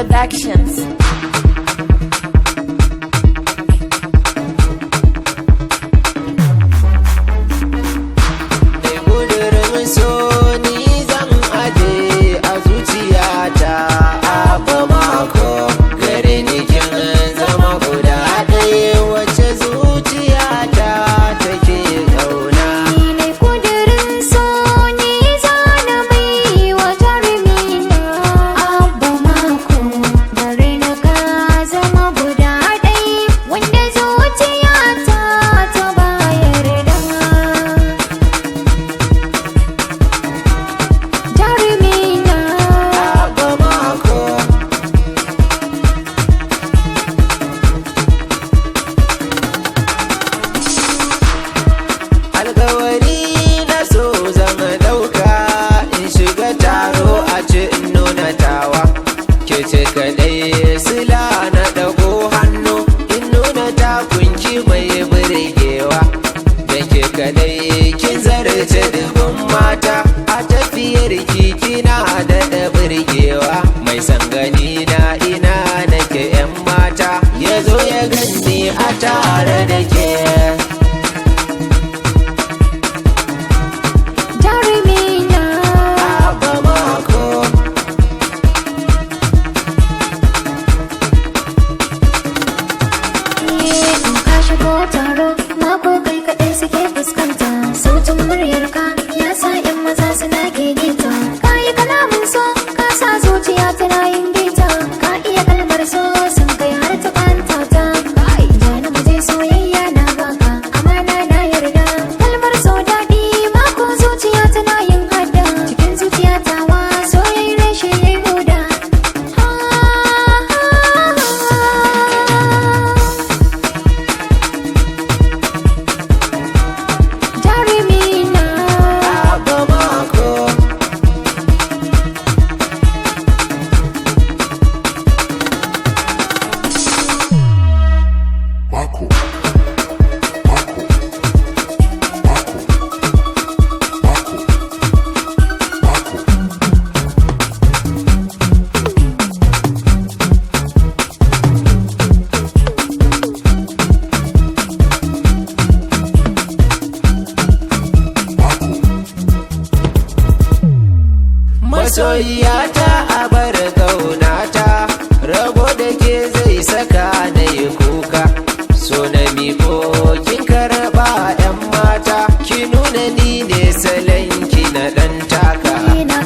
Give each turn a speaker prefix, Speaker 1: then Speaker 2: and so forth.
Speaker 1: Productions.
Speaker 2: Tare da ke
Speaker 1: Jarumi na
Speaker 2: abba mako.
Speaker 1: in ka shigo taro mako kai kaɗai suke fuskanta sautin muryarka ya sa 'yan maza suna gegeta ka yi kalamin so ka sa zuciya tana yin bita ka iya kalmar so sun kai har ta kanta ta kai jana muje soyayya na baka amana na yarda kalmar so daɗi mako zuciya tana yin hada cikin zuciya tawa soyayyar reshe yayi huda Jarumi na
Speaker 2: Abba mako.
Speaker 3: Mako. Mako. Mako. Mako. Mako.
Speaker 2: Masoyiyata a bar ƙaunata, rabo da ke zai saka na yi kuka. So na miko kin karɓa 'yan mata, ki nuna ni ne salon ki na ɗan taka.
Speaker 1: na